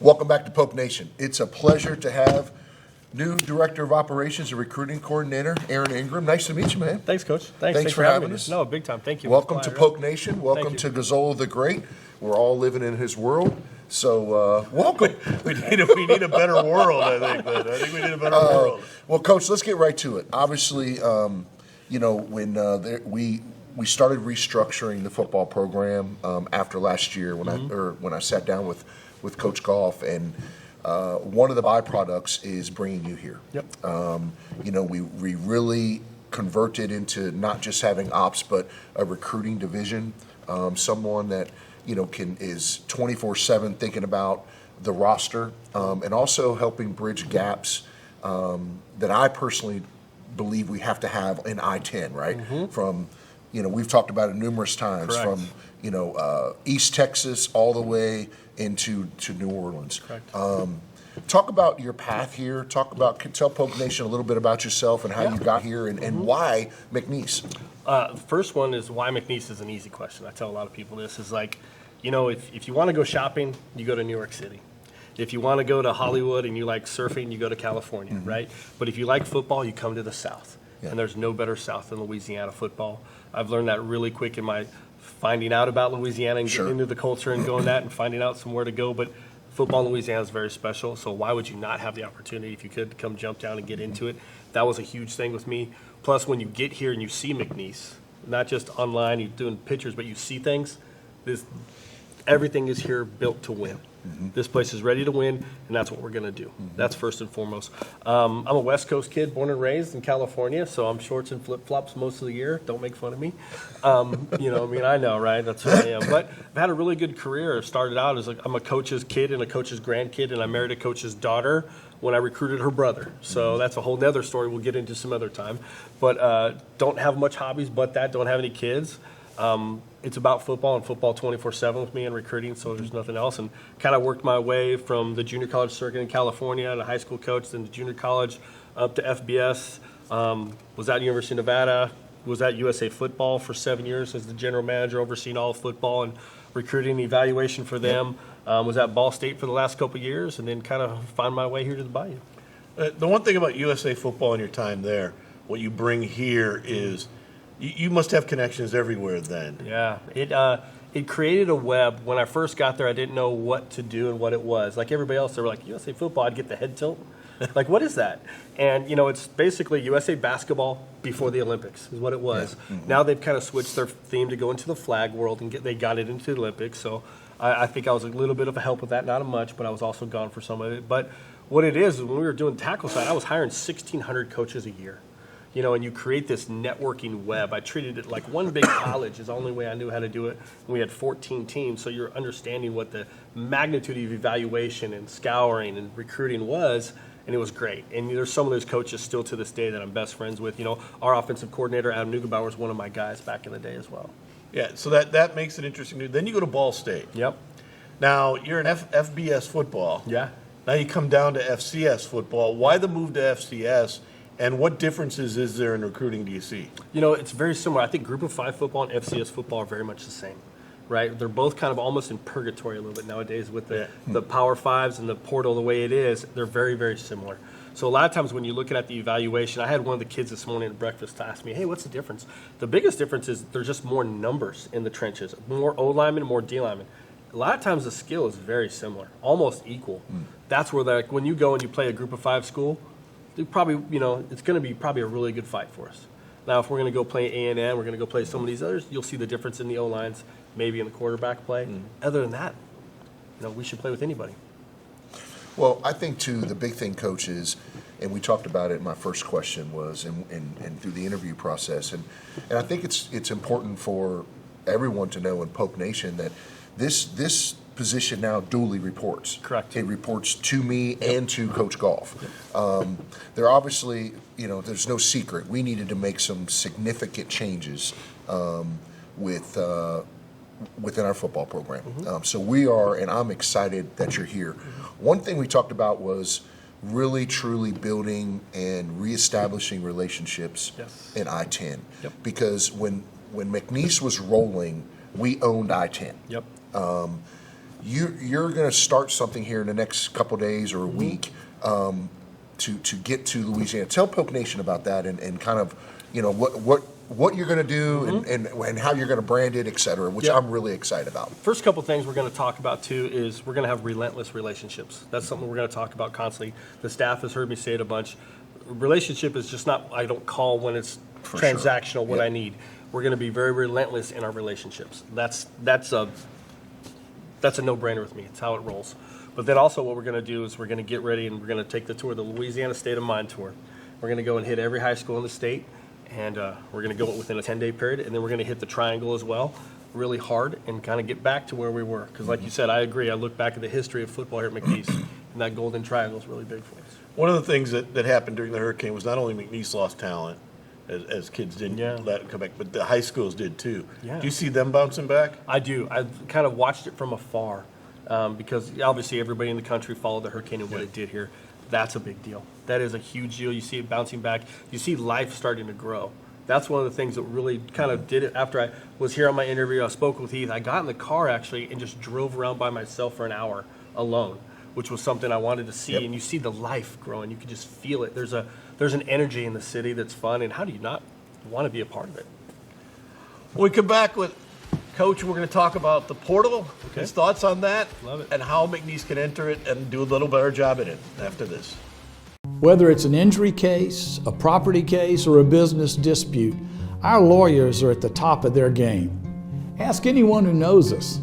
Welcome back to Poke Nation. It's a pleasure to have new Director of Operations and Recruiting Coordinator, Aaron Ingram. Nice to meet you, man. Thanks, Coach. Thanks for having us. No, big time. Thank you. Welcome to Poke Nation. Welcome to Gazzola the Great. We're all living in his world. So, welcome. We need a better world, I think. I think we need a better world. Well, Coach, let's get right to it. Obviously, when we started restructuring the football program after last year when I sat down with Coach Goff, and one of the byproducts is bringing you here. Yep. We really converted into not just having ops, but a recruiting division. Someone that is 24/7 thinking about the roster, and also helping bridge gaps that I personally believe we have to have in I-10, right? Mm-hmm. From we've talked about it numerous times. Correct. From East Texas all the way into New Orleans. Correct. Talk about your path here. Tell Poke Nation a little bit about yourself and how you got here, and why McNeese. The first one is why McNeese is an easy question. I tell a lot of people this is like, if you want to go shopping, you go to New York City. If you want to go to Hollywood and you like surfing, you go to California, right? But if you like football, you come to the South. Yeah. And there's no better South than Louisiana football. I've learned that really quick in my finding out about Louisiana and getting into the culture and going that and finding out somewhere to go. But football in Louisiana is very special. So why would you not have the opportunity if you could come jump down and get into it? That was a huge thing with me. Plus, when you get here and you see McNeese, not just online, you're doing pictures, but you see things, everything is here built to win. Mm-hmm. This place is ready to win, and that's what we're going to do. Mm-hmm. That's first and foremost. I'm a West Coast kid, born and raised in California, so I'm shorts and flip-flops most of the year. Don't make fun of me. I know, right? That's who I am. But I've had a really good career. I started out as I'm a coach's kid and a coach's grandkid, and I married a coach's daughter when I recruited her brother. So that's a whole nother story we'll get into some other time. But don't have much hobbies but that. Don't have any kids. It's about football and football 24/7 with me and recruiting, so there's nothing else. And kind of worked my way from the junior college circuit in California, and a high school coach, then to junior college, up to FBS. Was at University of Nevada, was at USA Football for 7 years as the general manager, overseeing all of football and recruiting and evaluation for them. Was at Ball State for the last couple of years, and then kind of find my way here to the Bayou. The one thing about USA Football in your time there, what you bring here is you must have connections everywhere then. Yeah, it created a web. When I first got there, I didn't know what to do and what it was. Like everybody else, they were like, USA Football, I'd get the head tilt. Like, what is that? And, it's basically USA Basketball before the Olympics is what it was. Yeah. Mm-hmm. Now they've kind of switched their theme to go into the flag world, and they got it into the Olympics. So I think I was a little bit of a help with that, not much, but I was also gone for some of it. But what it is when we were doing tackle side, I was hiring 1,600 coaches a year. And you create this networking web. I treated it like one big college is the only way I knew how to do it. And we had 14 teams, so you're understanding what the magnitude of evaluation and scouring and recruiting was, and it was great. And there's some of those coaches still to this day that I'm best friends with. Our offensive coordinator, Adam Neugebauer, was one of my guys back in the day as well. Yeah, so that makes it interesting. Then you go to Ball State. Yep. Now, you're in FBS football. Yeah. Now you come down to FCS football. Why the move to FCS? And what differences is there in recruiting do you see? It's very similar. I think Group of 5 football and FCS football are very much the same, right? They're both kind of almost in purgatory a little bit nowadays with the Power 5s and the portal the way it is. They're very, very similar. So a lot of times when you're looking at the evaluation, I had one of the kids this morning at breakfast ask me, hey, what's the difference? The biggest difference is there's just more numbers in the trenches, more O linemen, more D linemen. A lot of times the skill is very similar, almost equal. That's where when you go and you play a Group of 5 school, probably, it's going to be probably a really good fight for us. Now, if we're going to go play A&M, we're going to go play some of these others, you'll see the difference in the O-lines, maybe in the quarterback play. Other than that, we should play with anybody. Well, I think, too, the big thing, Coach, is, and we talked about it, my first question was, and through the interview process, and I think it's important for everyone to know in Poke Nation that this position now duly reports. Correct. It reports to me and to Coach Goff. There obviously, there's no secret. We needed to make some significant changes within our football program. So we are, and I'm excited that you're here. One thing we talked about was really, truly building and reestablishing relationships in I-10. Yep. Because when McNeese was rolling, we owned I-10. Yep. you're going to start something here in the next couple days or a week to get to Louisiana. Tell Polk Nation about that and kind of, you know, what you're going to do and how you're going to brand it, et cetera, which I'm really excited about. First couple things we're going to talk about too is we're going to have relentless relationships. That's something we're going to talk about constantly. The staff has heard me say it a bunch. Relationship is just not, I don't call when it's transactional what I need. We're going to be very relentless in our relationships. That's a no-brainer with me. It's how it rolls. But then also what we're going to do is we're going to get ready and we're going to take the tour, the Louisiana State of Mind tour. We're going to go and hit every high school in the state, and we're going to go within a 10-day period, and then we're going to hit the Triangle as well really hard and kind of get back to where we were. Because like you said, I agree. I look back at the history of football here at McNeese, and that Golden Triangle is really big for us. One of the things that happened during the hurricane was not only McNeese lost talent, as kids didn't let them come back, but the high schools did too. Yeah. Do you see them bouncing back? I do. I've kind of watched it from afar because obviously everybody in the country followed the hurricane and what it did here. That's a big deal. That is a huge deal. You see it bouncing back. You see life starting to grow. That's one of the things that really kind of did it. After I was here on my interview, I spoke with Heath. I got in the car actually and just drove around by myself for an hour alone, which was something I wanted to see. And you see the life growing. You can just feel it. There's an energy in the city that's fun. And how do you not want to be a part of it? When we come back with Coach, we're going to talk about the portal, his thoughts on that, Love it. and how McNeese can enter it and do a little better job at it after this. Whether it's an injury case, a property case, or a business dispute, our lawyers are at the top of their game. Ask anyone who knows us.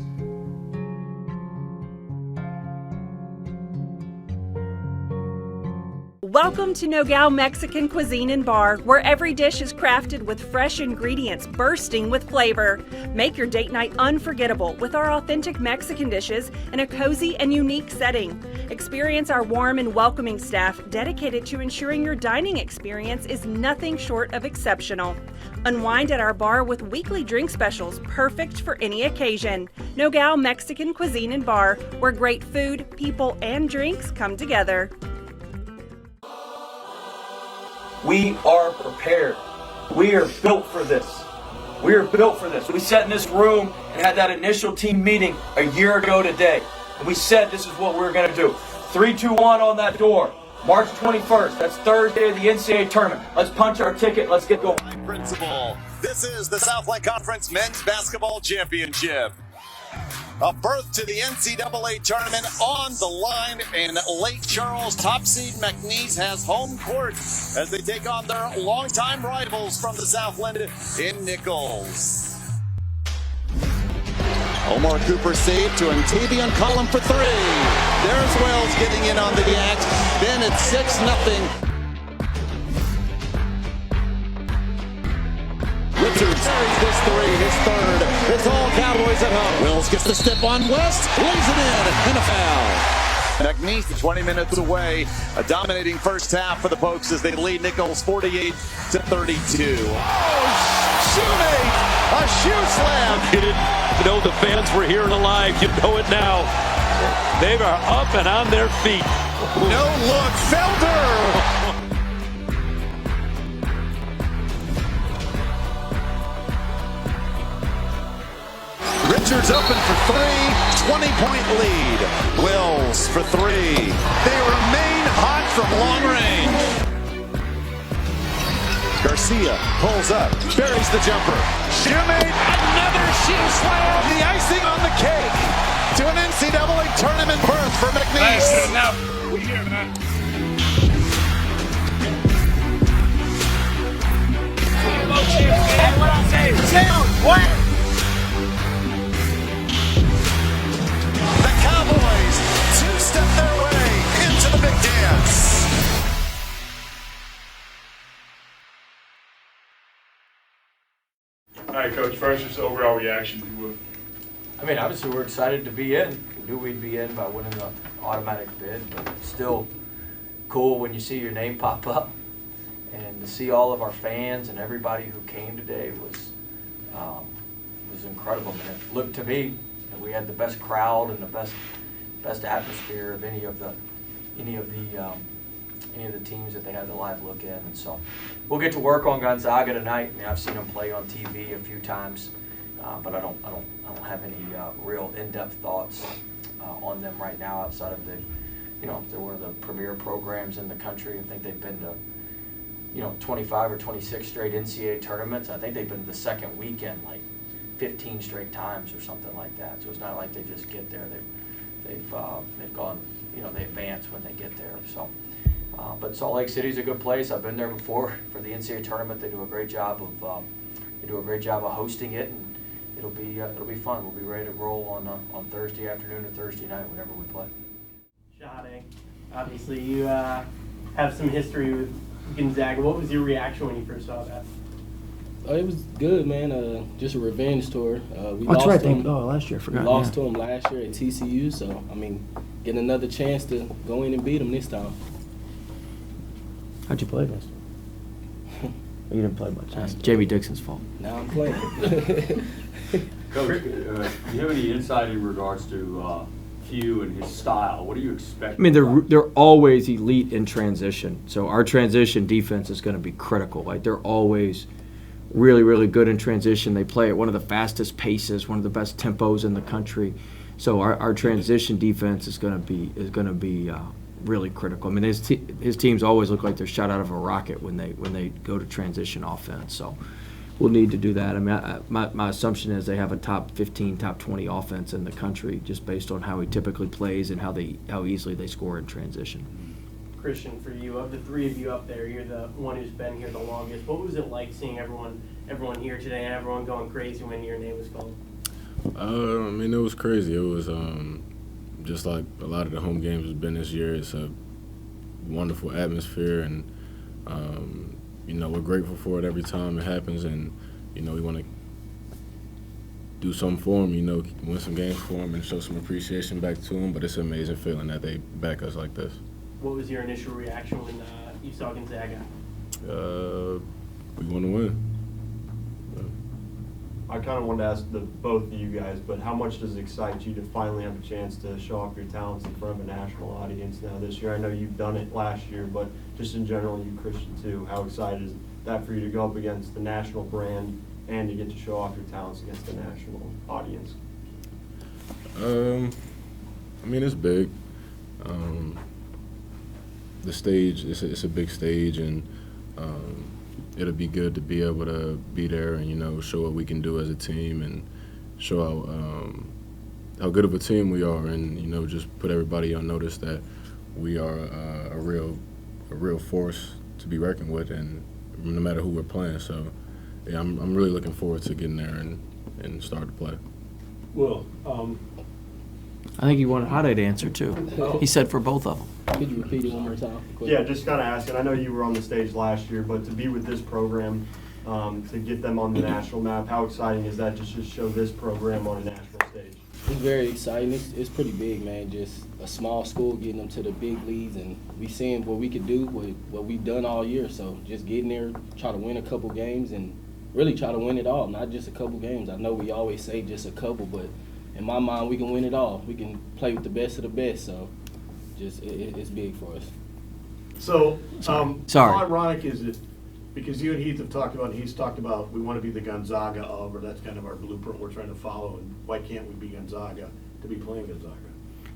Welcome to Nogales Mexican Cuisine and Bar, where every dish is crafted with fresh ingredients bursting with flavor. Make your date night unforgettable with our authentic Mexican dishes in a cozy and unique setting. Experience our warm and welcoming staff dedicated to ensuring your dining experience is nothing short of exceptional. Unwind at our bar with weekly drink specials perfect for any occasion. Nogales Mexican Cuisine and Bar, where great food, people, and drinks come together. We are prepared. We are built for this. We are built for this. We sat in this room and had that initial team meeting a year ago today. And we said this is what we're going to do. 3-2-1 on that door. March 21st. That's Thursday of the NCAA tournament. Let's punch our ticket. Let's get going. Principal. This is the Southland Conference Men's Basketball Championship. A berth to the NCAA tournament on the line in Lake Charles. Top seed McNeese has home court as they take on their longtime rivals from the Southland in Nichols. Omar Cooper saved to Antavion Collum for three. There's Wells getting in on the act. Then it's 6-0. Richards carries this three, his third. It's all Cowboys at home. Wills gets the step on West, lays it in, and a foul. McNeese 20 minutes away. A dominating first half for the Pokes as they lead Nichols 48-32. Oh, shoemate! A shoe slam! You didn't know the fans were here and alive. You know it now. They are up and on their feet. No look, Felder! Richards open for three, 20-point lead. Wills for three. They remain hot from long range. Garcia pulls up, buries the jumper. Shoemate, another shoe slam. The icing on the cake to an NCAA tournament berth for McNeese. Now, we here, man. What I say, what? The Cowboys two-step their way into the big dance. All right, Coach, first, just overall reaction, if you would. I mean, obviously we're excited to be in. We knew we'd be in by winning the automatic bid, but it's still cool when you see your name pop up. And to see all of our fans and everybody who came today was incredible, man. It looked to me that we had the best crowd and the best atmosphere of any of the teams that they had the live look in. And so we'll get to work on Gonzaga tonight. I mean, I've seen them play on TV a few times, but I don't have any real in-depth thoughts on them right now outside of they're one of the premier programs in the country. I think they've been to 25 or 26 straight NCAA tournaments. I think they've been to the second weekend like 15 straight times or something like that. So it's not like they just get there. They've gone, they advance when they get there. So, but Salt Lake City's a good place. I've been there before for the NCAA tournament. They do a great job of hosting it, and it'll be fun. We'll be ready to roll on Thursday afternoon or Thursday night whenever we play. Shade, obviously you have some history with Gonzaga. What was your reaction when you first saw that? It was good, man. Just a revenge tour. That's right. Last year, I forgot. We lost to them last year at TCU, so I mean, getting another chance to go in and beat them this time. How'd you play against them? You didn't play much. That's Jamie Dixon's fault. Now I'm playing. Coach, do you have any insight in regards to Hugh and his style? What do you expect? I mean, they're always elite in transition. So our transition defense is going to be critical. Like, they're always really, really good in transition. They play at one of the fastest paces, one of the best tempos in the country. So our transition defense is going to be really critical. I mean, his teams always look like they're shot out of a rocket when they go to transition offense. So we'll need to do that. I mean, my assumption is they have a top 15, top 20 offense in the country just based on how he typically plays and how easily they score in transition. Christian, for you, of the three of you up there, you're the one who's been here the longest. What was it like seeing everyone here today and everyone going crazy when your name was called? I mean, it was crazy. It was just like a lot of the home games have been this year. It's a wonderful atmosphere, and we're grateful for it every time it happens, and we want to do something for them, win some games for them and show some appreciation back to them. But it's an amazing feeling that they back us like this. What was your initial reaction when you saw Gonzaga? We want to win. I kind of wanted to ask both of you guys, but how much does it excite you to finally have a chance to show off your talents in front of a national audience now this year? I know you've done it last year, but just in general, you Christian too, how excited is that for you to go up against the national brand and to get to show off your talents against the national audience? I mean, it's big. The stage, it's a big stage, and it'll be good to be able to be there and, show what we can do as a team and show how good of a team we are, and, just put everybody on notice that we are a real force to be reckoned with, and no matter who we're playing. So, yeah, I'm really looking forward to getting there and start to play. Well, I think you wanted Hade to answer too. He said for both of them. Could you repeat it one more time? Quick. Yeah, just kind of asking. I know you were on the stage last year, but to be with this program, to get them on the national map, how exciting is that to just show this program on a national stage? It's very exciting. It's pretty big, man. Just a small school getting them to the big leagues, and we seeing what we could do, what we've done all year. So just getting there, try to win a couple games, and really try to win it all, not just a couple games. I know we always say just a couple, but in my mind, we can win it all. We can play with the best of the best. So just it's big for us. So, Sorry. How ironic is it, because you and Heath have talked about, he's talked about, we want to be the Gonzaga of, or that's kind of our blueprint we're trying to follow, and why can't we be Gonzaga to be playing Gonzaga?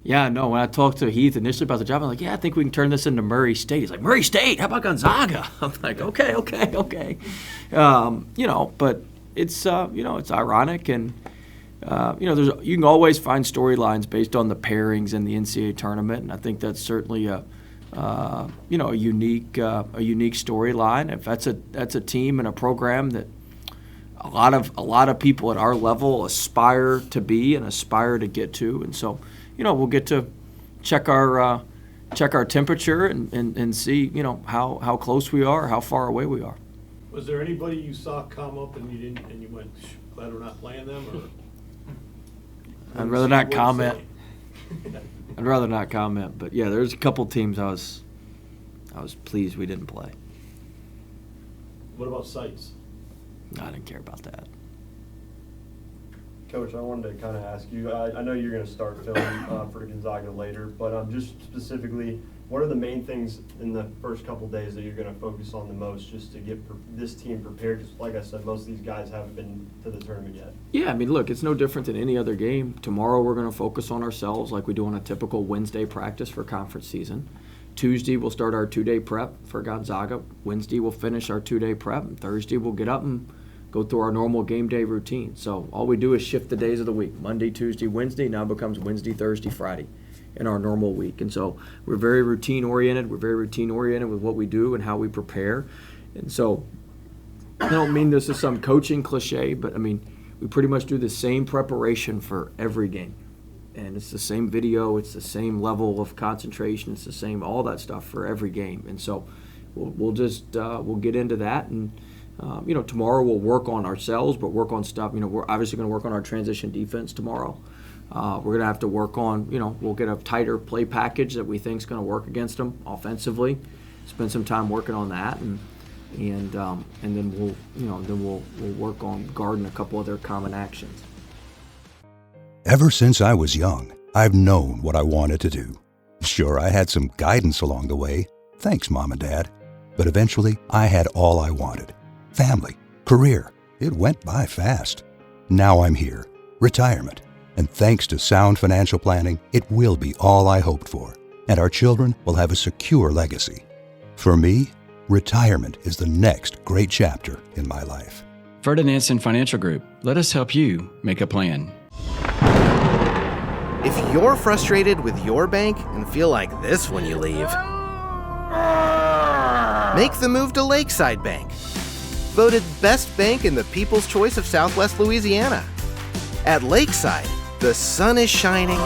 Yeah, no, when I talked to Heath initially about the job, I'm like, yeah, I think we can turn this into Murray State. He's like, Murray State? How about Gonzaga? I'm like, okay. But it's, it's ironic, and, you can always find storylines based on the pairings in the NCAA tournament, and I think that's certainly a unique storyline. If that's a team and a program that a lot of people at our level aspire to be and aspire to get to, and so we'll get to check our temperature and see how close we are, how far away we are. Was there anybody you saw come up and you went, glad we're not playing them, or? I'd rather not comment. But yeah, there's a couple teams I was pleased we didn't play. What about sites? I didn't care about that. Coach, I wanted to kind of ask you, I know you're going to start filming for Gonzaga later, but just specifically, What are the main things in the first couple days that you're going to focus on the most just to get this team prepared? Because like I said, most of these guys haven't been to the tournament yet. Yeah, I mean, look, it's no different than any other game. Tomorrow we're going to focus on ourselves like we do on a typical Wednesday practice for conference season. Tuesday we'll start our 2-day prep for Gonzaga. Wednesday we'll finish our 2-day prep. And Thursday we'll get up and go through our normal game day routine. So all we do is shift the days of the week. Monday, Tuesday, Wednesday now becomes Wednesday, Thursday, Friday in our normal week. And so we're very routine oriented. We're very routine oriented with what we do and how we prepare. And so I don't mean this is some coaching cliche, but I mean, we pretty much do the same preparation for every game. And it's the same video, it's the same level of concentration, it's the same, all that stuff for every game. And so we'll just, we'll get into that. And, tomorrow we'll work on ourselves, but work on stuff. We're obviously going to work on our transition defense tomorrow. We're going to have to work on, we'll get a tighter play package that we think is going to work against them offensively. Spend some time working on that, and then we'll work on guarding a couple of their common actions. Ever since I was young, I've known what I wanted to do. Sure, I had some guidance along the way. Thanks, Mom and Dad. But eventually, I had all I wanted. Family, career. It went by fast. Now I'm here. Retirement. And thanks to sound financial planning, it will be all I hoped for. And our children will have a secure legacy. For me, retirement is the next great chapter in my life. Ferdinandson Financial Group. Let us help you make a plan. If you're frustrated with your bank and feel like this when you leave, make the move to Lakeside Bank. Voted best bank in the People's Choice of Southwest Louisiana. At Lakeside, the sun is shining,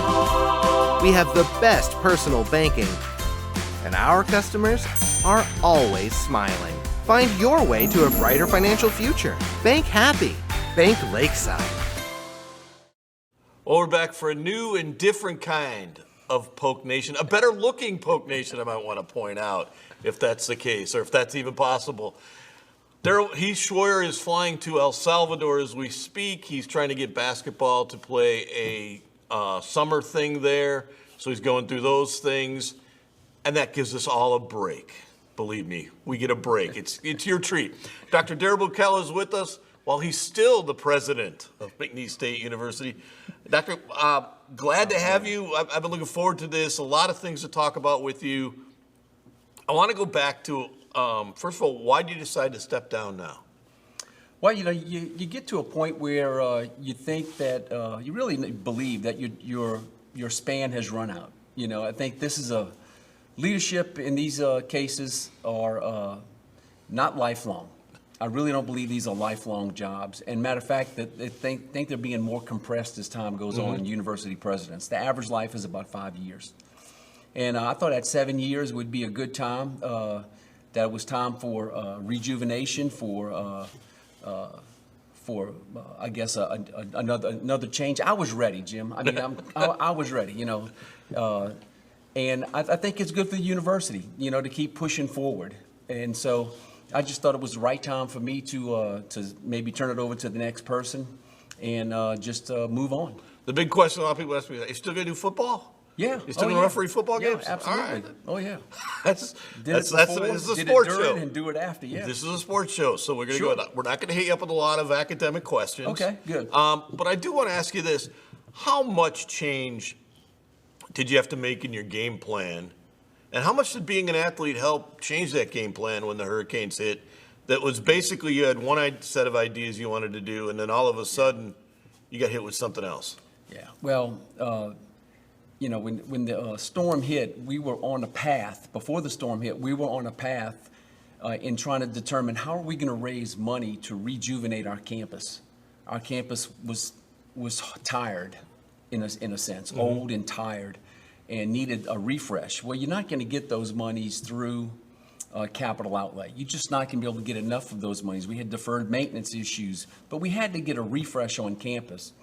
we have the best personal banking, and our customers are always smiling. Find your way to a brighter financial future. Bank happy. Bank Lakeside. Well, we're back for a new and different kind of Poke Nation, a better looking Poke Nation, I might want to point out, if that's the case, or if that's even possible. Heath Schroyer is flying to El Salvador as we speak. He's trying to get basketball to play a summer thing there, so he's going through those things, and that gives us all a break. Believe me, we get a break. It's your treat. Dr. Darryl Buckell is with us while he's still the president of McNeese State University. Doctor, glad to have you. I've been looking forward to this. A lot of things to talk about with you. I want to go back to, first of all, why did you decide to step down now? Well, you get to a point where you think that you really believe that your span has run out. I think this is a leadership in these cases are not lifelong. I really don't believe these are lifelong jobs. And matter of fact, that they think they're being more compressed as time goes on in university presidents. The average life is about 5 years. And I thought at 7 years would be a good time. That it was time for rejuvenation, for I guess another change. I was ready, Jim. I mean, I was ready. And I think it's good for the university, to keep pushing forward. And so I just thought it was the right time for me to maybe turn it over to the next person and just move on. The big question a lot of people ask me, are you still going to do football? Yeah. You still going to referee football games? Yeah, absolutely. All right. Oh, yeah. This is a did sports it show. during and do it after, yeah. This is a sports show, so we're going to Sure. go. We're not going to hit you up with a lot of academic questions. Okay, good. But I do want to ask you this: how much change did you have to make in your game plan, and how much did being an athlete help change that game plan when the Hurricanes hit? That was basically you had one set of ideas you wanted to do, and then all of a sudden you got hit with something else. Yeah. Well, when the storm hit, we were on a path. Before the storm hit, we were on a path in trying to determine how are we going to raise money to rejuvenate our campus. Our campus was tired, in a sense, old and tired, and needed a refresh. Well, you're not going to get those monies through capital outlay. You're just not going to be able to get enough of those monies. We had deferred maintenance issues, but we had to get a refresh on campus.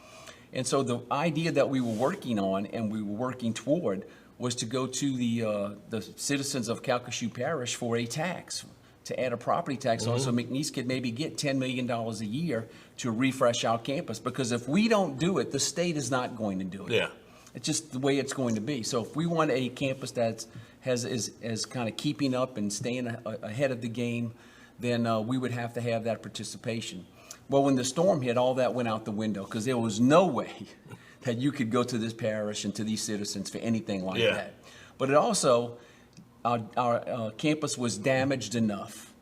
And so the idea that we were working on and we were working toward was to go to the citizens of Calcasieu Parish for a tax, to add a property tax on, so McNeese could maybe get $10 million a year to refresh our campus. Because if we don't do it, the state is not going to do it. Yeah. It's just the way it's going to be. So if we want a campus that's is kind of keeping up and staying ahead of the game, then we would have to have that participation. Well, when the storm hit, all that went out the window because there was no way that you could go to this parish and to these citizens for anything like that. But it also, our campus was damaged enough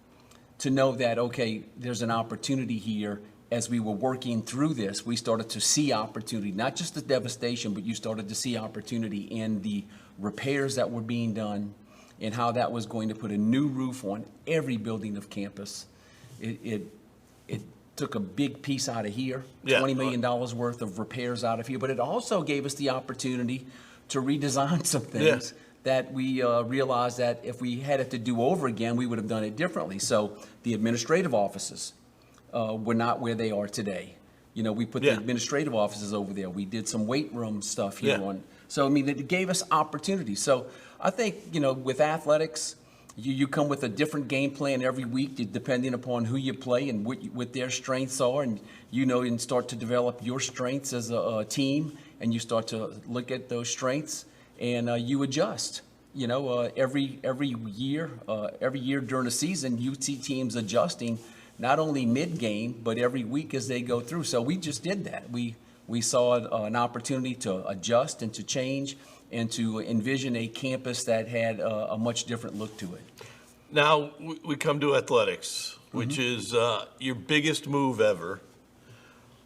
to know that, okay, there's an opportunity here. As we were working through this, we started to see opportunity, not just the devastation, but you started to see opportunity in the repairs that were being done and how that was going to put a new roof on every building of campus. It took a big piece out of here, $20 million worth of repairs out of here, but it also gave us the opportunity to redesign some things that we realized that if we had it to do over again, we would have done it differently. So the administrative offices were not where they are today. You know, we put the administrative offices over there. We did some weight room stuff here on. So, I mean, it gave us opportunities. So I think, you know, with athletics, you come with a different game plan every week, depending upon who you play and what their strengths are, and you know, and start to develop your strengths as a team, and you start to look at those strengths, and you adjust. You know, every year during the season, you see teams adjusting, not only mid-game, but every week as they go through. So we just did that. We saw an opportunity to adjust and to change, and to envision a campus that had a much different look to it. Now we come to athletics, which is your biggest move ever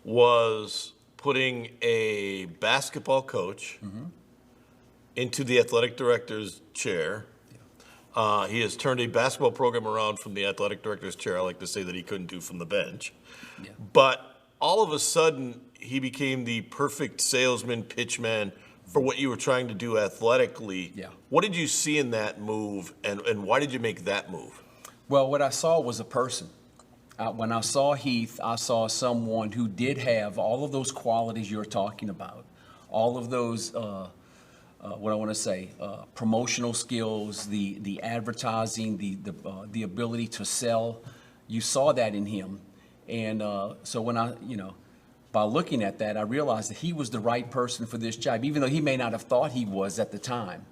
was putting a basketball coach into the athletic director's chair. He has turned a basketball program around from the athletic director's chair, I like to say, that he couldn't do from the bench. But all of a sudden, he became the perfect salesman, pitchman for what you were trying to do athletically. What did you see in that move, and why did you make that move? Well, what I saw was a person. When I saw Heath, I saw someone who did have all of those qualities you're talking about, all of those, what I want to say, promotional skills, the advertising, the ability to sell. You saw that in him. And so when I, you know, by looking at that, I realized that he was the right person for this job, even though he may not have thought he was at the time.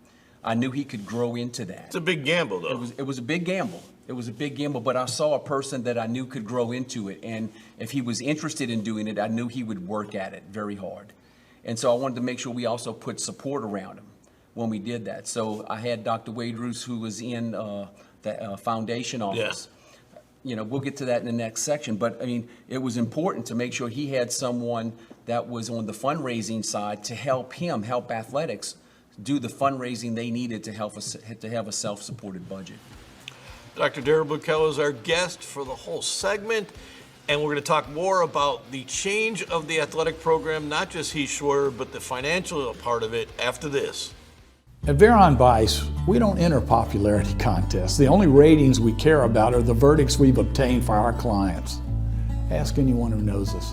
I knew he could grow into that. It's a big gamble, though. It was a big gamble. It was a big gamble, but I saw a person that I knew could grow into it. And if he was interested in doing it, I knew he would work at it very hard. And so I wanted to make sure we also put support around him when we did that. So I had Dr. Wade Roos, who was in the foundation office. You know, we'll get to that in the next section, but I mean, it was important to make sure he had someone that was on the fundraising side to help him, help athletics do the fundraising they needed to help us to have a self-supported budget. Dr. Darryl Bukel is our guest for the whole segment, and we're going to talk more about the change of the athletic program, not just Heath Schroyer, but the financial part of it after this. At Veron Bice, we don't enter popularity contests. The only ratings we care about are the verdicts we've obtained for our clients. Ask anyone who knows us.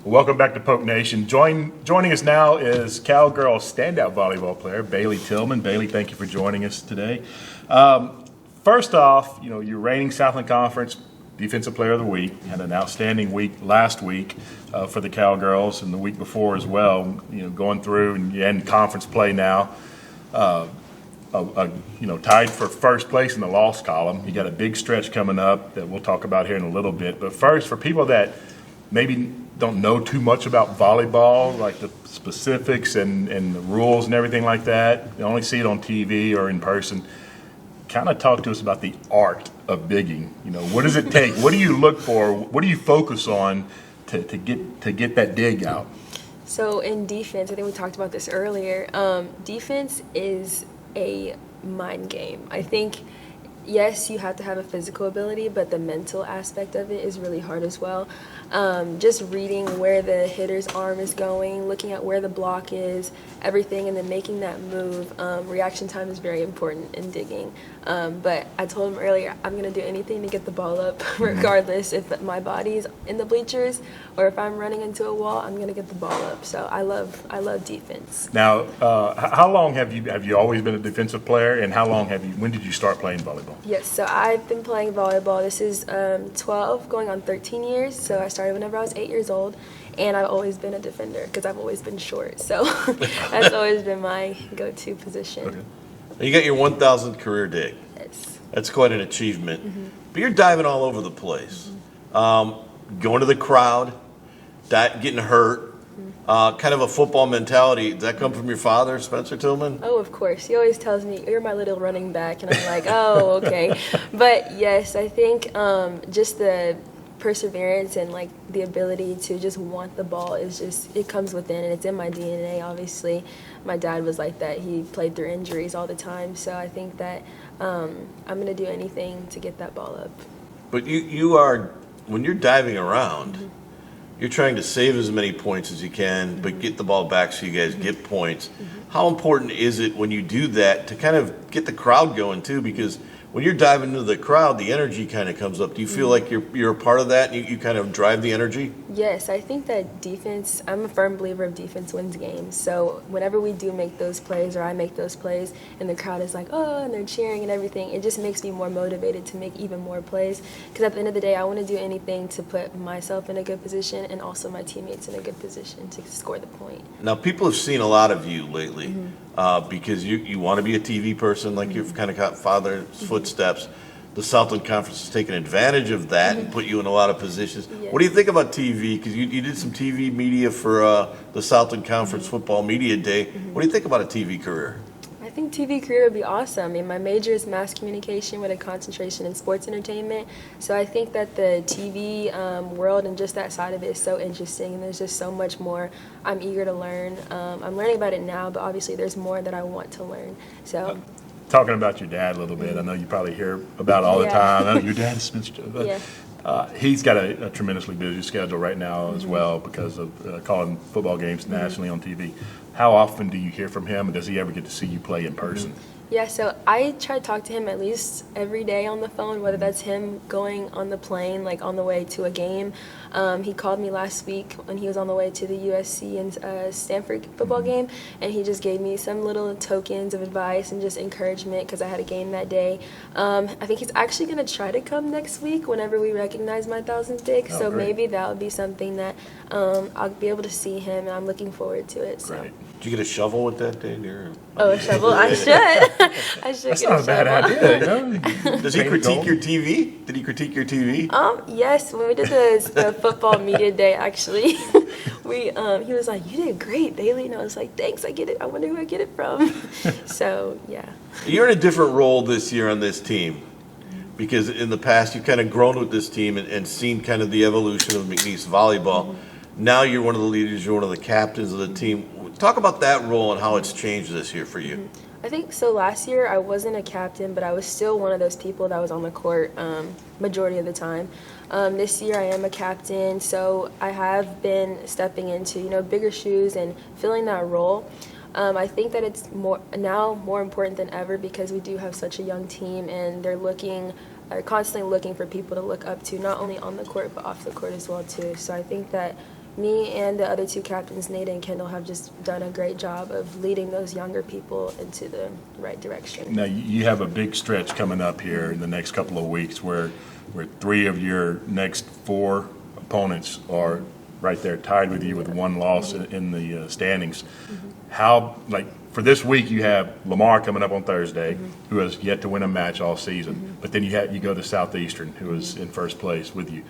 Welcome back to Poke Nation. Joining us now is Cowgirls standout volleyball player Bailey Tillman. Bailey, thank you for joining us today. First off, you know, you're reigning Southland Conference Defensive Player of the Week. You had an outstanding week last week for the Cowgirls, and the week before as well. You know, going through and you're in conference play now. You know, tied for first place in the loss column. You got a big stretch coming up that we'll talk about here in a little bit. But first, for people that maybe don't know too much about volleyball, like the specifics and the rules and everything like that, they only see it on TV or in person. Kind of talk to us about the art of bigging. You know, what does it take? What do you look for? What do you focus on to get that dig out? So in defense, I think we talked about this earlier. Defense is a mind game. I think, yes, you have to have a physical ability, but the mental aspect of it is really hard as well. Just reading where the hitter's arm is going, looking at where the block is, everything, and then making that move. Reaction time is very important in digging. But I told him earlier, I'm going to do anything to get the ball up, regardless if my body's in the bleachers or if I'm running into a wall, I'm going to get the ball up. So I love defense. Now, how long have you always been a defensive player, and when did you start playing volleyball? Yes, so I've been playing volleyball. This is 12 going on 13 years. So I started whenever I was 8 years old. And I've always been a defender because I've always been short. So that's always been my go-to position. Okay. You got your 1,000th career day. Yes. That's quite an achievement. But you're diving all over the place. Going to the crowd, getting hurt, kind of a football mentality. Does that come from your father, Spencer Tillman? Oh, of course. He always tells me, "You're my little running back," and I'm like, "Oh, okay." But yes, I think just the perseverance and like the ability to just want the ball is just, it comes within, and it's in my DNA. Obviously, my dad was like that. He played through injuries all the time, so I think that I'm gonna do anything to get that ball up. But you are, when you're diving around, you're trying to save as many points as you can, but get the ball back so you guys get points. How important is it when you do that to kind of get the crowd going too? Because when you're diving into the crowd, the energy kind of comes up. Do you feel like you're a part of that and you kind of drive the energy? Yes, I think that defense, I'm a firm believer of defense wins games. So whenever we do make those plays, or I make those plays, and the crowd is like, oh, and they're cheering and everything, it just makes me more motivated to make even more plays. Because at the end of the day, I want to do anything to put myself in a good position and also my teammates in a good position to score the point. Now, people have seen a lot of you lately because you want to be a TV person, like you've kind of got father's footsteps. The Southland Conference has taken advantage of that and put you in a lot of positions. Yes. What do you think about TV? Because you did some TV media for the Southland Conference Football Media Day. What do you think about a TV career? I think TV career would be awesome. I mean, my major is mass communication with a concentration in sports entertainment. So I think that the TV world and just that side of it is so interesting, and there's just so much more I'm eager to learn. I'm learning about it now, but obviously there's more that I want to learn. So. Talking about your dad a little bit, I know you probably hear about it all the time. Oh, your dad is Spencer. He's got a tremendously busy schedule right now as well because of calling football games nationally on TV. How often do you hear from him, and does he ever get to see you play in person? Yeah, so I try to talk to him at least every day on the phone, whether that's him going on the plane, like on the way to a game. He called me last week when he was on the way to the USC and Stanford football game, and he just gave me some little tokens of advice and just encouragement because I had a game that day. I think he's actually going to try to come next week whenever we recognize my 1,000th pick, so great. maybe that would be something that I'll be able to see him, and I'm looking forward to it. So. Right. Did you get a shovel with that day? Oh, a shovel? I should. I should That's get not a a bad shovel. idea, you know? Does he critique your TV? Did he critique your TV? Yes, when we did the football media day, actually, he was like, "You did great, Bailey," and I was like, "Thanks, I get it. I wonder who I get it from." So yeah. You're in a different role this year on this team because in the past you've kind of grown with this team and seen kind of the evolution of McNeese volleyball. Now you're one of the leaders, you're one of the captains of the team. Talk about that role and how it's changed this year for you. I think so. Last year I wasn't a captain, but I was still one of those people that was on the court majority of the time. This year I am a captain, so I have been stepping into bigger shoes and filling that role. I think that it's more important than ever because we do have such a young team, and they're constantly looking for people to look up to, not only on the court but off the court as well too. So I think that me and the other two captains, Nate and Kendall, have just done a great job of leading those younger people into the right direction. Now, you have a big stretch coming up here in the next couple of weeks where 3 of your next 4 opponents are right there tied with you with 1 loss in the standings. How, for this week, you have Lamar coming up on Thursday, who has yet to win a match all season. But then you go to Southeastern, who is in first place with you.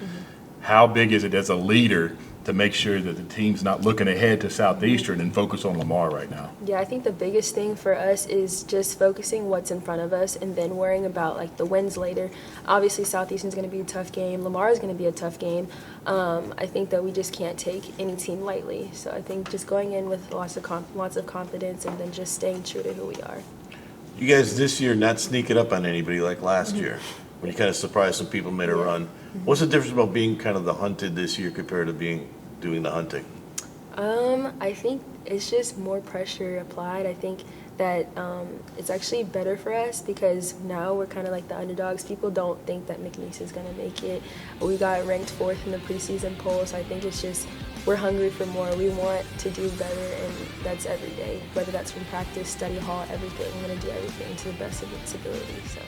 How big is it as a leader to make sure that the team's not looking ahead to Southeastern and focus on Lamar right now? Yeah, I think the biggest thing for us is just focusing what's in front of us and then worrying about the wins later. Obviously, Southeastern's going to be a tough game. Lamar is going to be a tough game. I think that we just can't take any team lightly. So I think just going in with lots of confidence and then just staying true to who we are. You guys this year not sneaking up on anybody like last year when you kind of surprised some people, made a run. What's the difference about being kind of the hunted this year compared to doing the hunting? I think it's just more pressure applied. I think that it's actually better for us because now we're kind of like the underdogs. People don't think that McNeese is going to make it. We got ranked 4th in the preseason poll, so I think it's just we're hungry for more. We want to do better, and that's every day. Whether that's from practice, study hall, everything. We're going to do everything to the best of its ability. So.